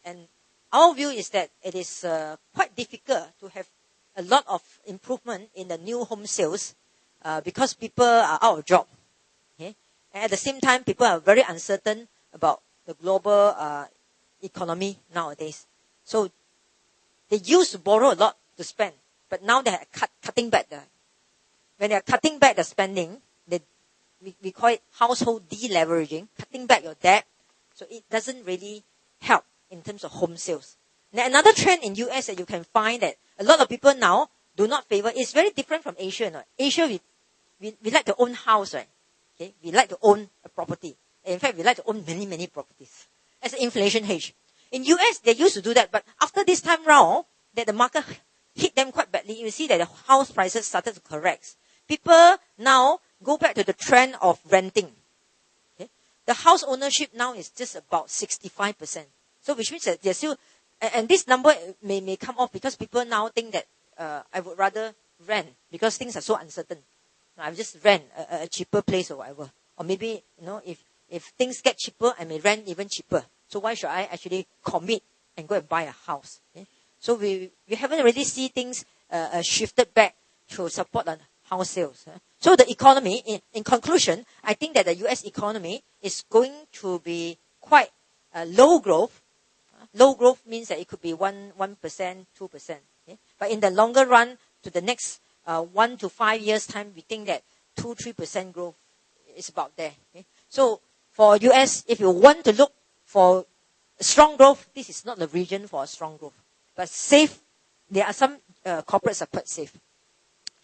And our view is that it is quite difficult to have a lot of improvement in the new home sales because people are out of job. Okay? And at the same time, people are very uncertain about the global economy nowadays. So they used to borrow a lot to spend, but now they are cutting back when they are cutting back the spending, we call it household deleveraging, cutting back your debt. So it doesn't really help in terms of home sales. Now, another trend in US that you can find that a lot of people now do not favor, is very different from Asia. No? Asia, we like to own house, right? Okay? We like to own a property. In fact, we like to own many, many properties as an inflation hedge. In US, they used to do that, but after this time round, that the market hit them quite badly, you see that the house prices started to correct. People now go back to the trend of renting. Okay? The house ownership now is just about 65%. So which means that they're still, and this number may come off because people now think that I would rather rent because things are so uncertain. I will just rent a cheaper place or whatever. Or maybe, if things get cheaper, I may rent even cheaper. So why should I actually commit and go and buy a house? Okay? So we haven't really seen things shifted back to support on house sales. So the economy, in conclusion, I think that the US economy is going to be quite low growth. Low growth means that it could be 1%, 2%. Okay? But in the longer run, to the next 1 to 5 years time, we think that 2-3% growth is about there. Okay? So for US, if you want to look for strong growth, this is not the region for a strong growth. But safe, there are some corporates are quite safe.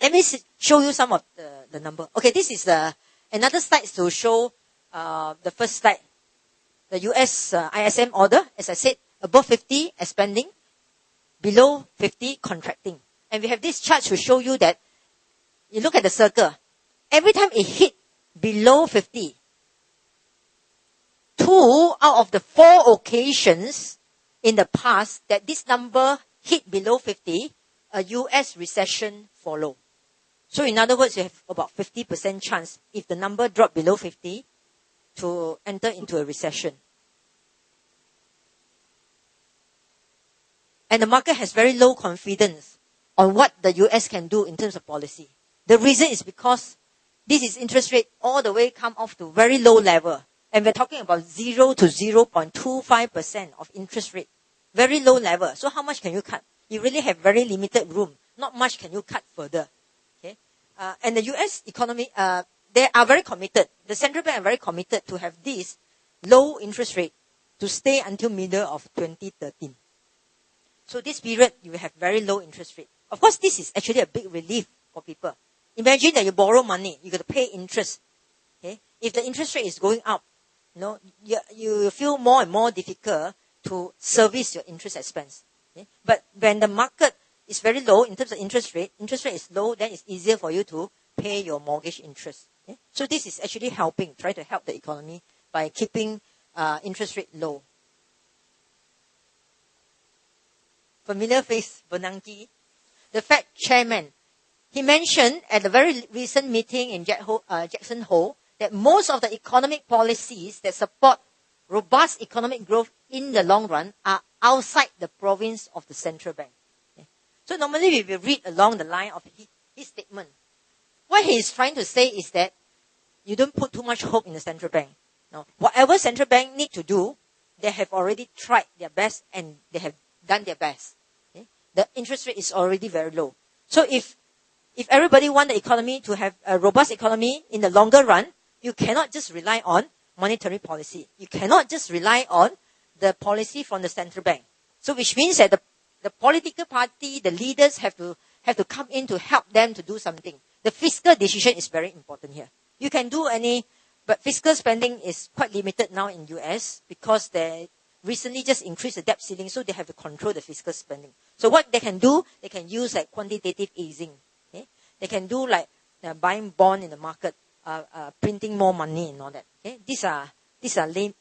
Let me show you some of the number. Okay, this is another slide to show the first slide. The US ISM order, as I said, above 50 expanding, below 50 contracting. And we have this chart to show you that, you look at the circle, every time it hit below 50, 2 out of the 4 occasions in the past that this number hit below 50, a US recession follow. So in other words, you have about 50% chance if the number drop below 50 to enter into a recession. And the market has very low confidence on what the US can do in terms of policy. The reason is because this is interest rate all the way come off to very low level. And we're talking about 0 to 0.25% of interest rate. Very low level. So how much can you cut? You really have very limited room. Not much can you cut further. Okay? And the US economy, they are very committed. The central bank are very committed to have this low interest rate to stay until middle of 2013. So this period, you will have very low interest rate. Of course, this is actually a big relief for people. Imagine that you borrow money, you got to pay interest. Okay? If the interest rate is going up, you feel more and more difficult to service your interest expense. Okay? But when the market is very low in terms of interest rate is low, then it's easier for you to pay your mortgage interest. Okay? So this is actually try to help the economy by keeping interest rate low. Familiar face, Bernanke, the Fed chairman. He mentioned at a very recent meeting in Jackson Hole that most of the economic policies that support robust economic growth in the long run are outside the province of the central bank. Okay. So normally we will read along the line of his statement. What he is trying to say is that you don't put too much hope in the central bank. Now, whatever central bank need to do, they have already tried their best and they have done their best. Okay? The interest rate is already very low. So if everybody want the economy to have a robust economy in the longer run, you cannot just rely on monetary policy. You cannot just rely on the policy from the central bank. So which means that the political party, the leaders have to come in to help them to do something. The fiscal decision is very important here. You can do but fiscal spending is quite limited now in US because they recently just increased the debt ceiling, so they have to control the fiscal spending. So what they can do, they can use like quantitative easing. Okay? They can do like buying bond in the market, printing more money and all that. Okay? These are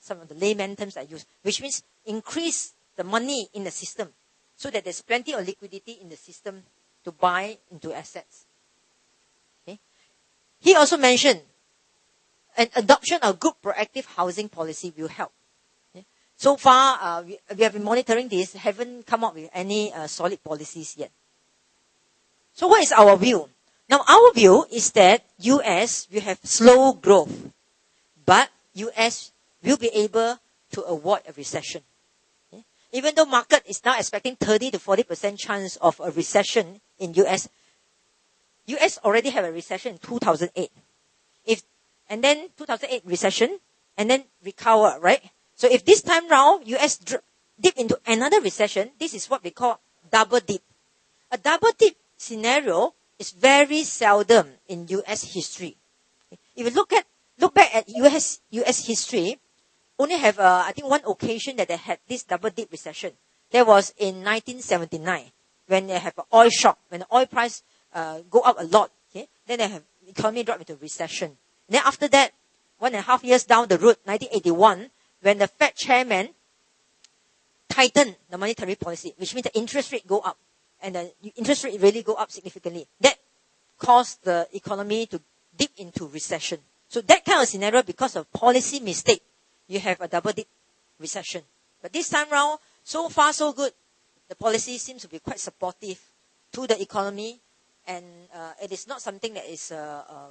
some of the layman terms I use, which means increase the money in the system so that there's plenty of liquidity in the system to buy into assets. Okay? He also mentioned an adoption of good proactive housing policy will help. Okay? So far, we have been monitoring this, haven't come up with any solid policies yet. So what is our view? Now, our view is that US will have slow growth, but US will be able to avoid a recession. Okay? Even though market is now expecting 30 to 40% chance of a recession in US already had a recession in 2008. And then 2008 recession, and then recover, right? So if this time round, US dip into another recession, this is what we call double dip. A double dip scenario is very seldom in US history. If you look back at US history, only have, I think, one occasion that they had this double dip recession. That was in 1979, when they have an oil shock, when the oil price go up a lot. Okay? Then they have economy drop into recession. And then after that, 1.5 years down the road, 1981, when the Fed chairman tightened the monetary policy, which means the interest rate go up. And the interest rate really go up significantly. That caused the economy to dip into recession. So that kind of scenario, because of policy mistake, you have a double dip recession. But this time round, so far so good. The policy seems to be quite supportive to the economy, and it is not something that is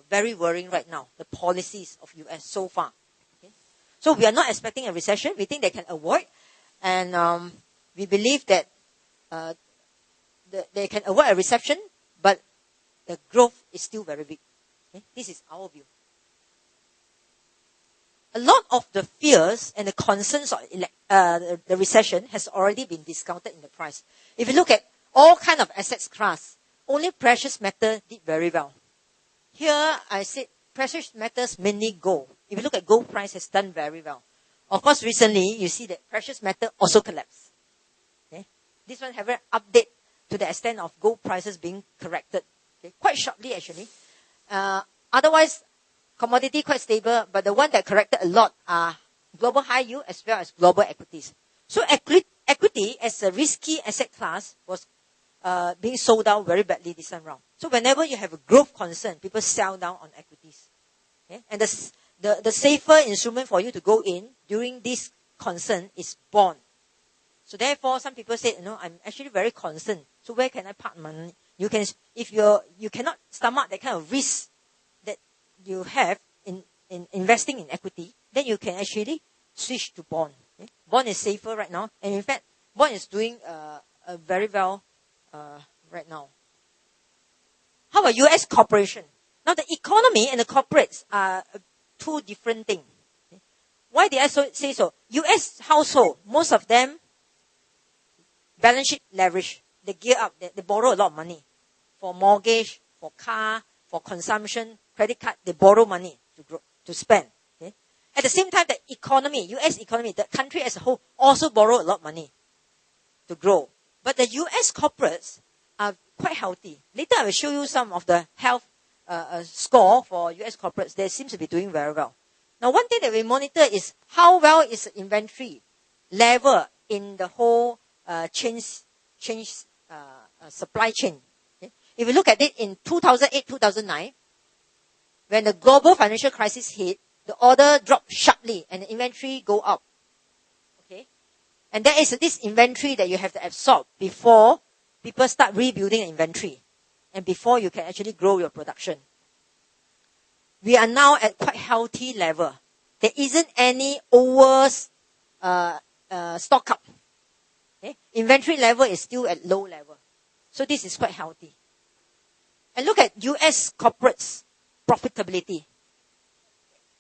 very worrying right now, the policies of US so far. Okay? So we are not expecting a recession. We think they can avoid, and we believe that they can avoid a recession, but the growth is still very big. Okay? This is our view. A lot of the fears and the concerns of the recession has already been discounted in the price. If you look at all kind of assets class, only precious metal did very well. Here I said precious metals, mainly gold. If you look at gold price, has done very well. Of course, recently you see that precious metal also collapsed. Okay? This one have an update to the extent of gold prices being corrected. Okay? Quite sharply actually. Otherwise, commodity quite stable, but the one that corrected a lot are global high yield as well as global equities. So equity as a risky asset class was being sold down very badly this time round. So whenever you have a growth concern, people sell down on equities. Okay? And the safer instrument for you to go in during this concern is bond. So therefore, some people say, I'm actually very concerned. So where can I park money? You can, if you cannot stomach that kind of risk that you have in investing in equity, then you can actually switch to bond. Okay? Bond is safer right now, and in fact, bond is doing very well right now. How about U.S. corporation? Now, the economy and the corporates are two different things. Okay? Why did I say so? U.S. household, most of them, balance sheet leverage. They gear up. They borrow a lot of money for mortgage, for car, for consumption, credit card. They borrow money to spend. Okay? At the same time, the economy, U.S. economy, the country as a whole, also borrow a lot of money to grow. But the U.S. corporates are quite healthy. Later, I will show you some of the health score for U.S. corporates. They seem to be doing very well. Now, one thing that we monitor is how well is the inventory level in the whole supply chain. Okay? If you look at it in 2008, 2009, when the global financial crisis hit, the order dropped sharply and the inventory go up. Okay? And there is this inventory that you have to absorb before people start rebuilding the inventory and before you can actually grow your production. We are now at quite healthy level. There isn't any over stock up. Okay? Inventory level is still at low level. So this is quite healthy. And look at US corporates profitability.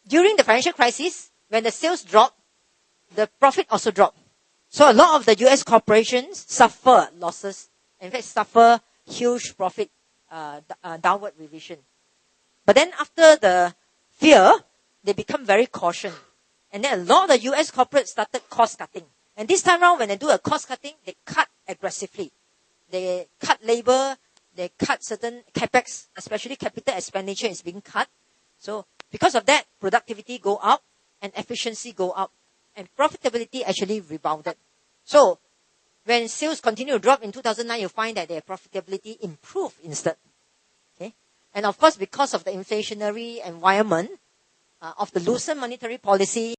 During the financial crisis, when the sales dropped, the profit also dropped. So a lot of the US corporations suffer losses. In fact, suffer huge profit downward revision. But then after the fear, they become very cautious. And then a lot of the US corporates started cost cutting. And this time around, when they do a cost cutting, they cut aggressively. They cut labor, they cut certain capex, especially capital expenditure is being cut. So because of that, productivity go up and efficiency go up. And profitability actually rebounded. So when sales continue to drop in 2009, you find that their profitability improved instead. Okay? And of course, because of the inflationary environment of the loosened monetary policy,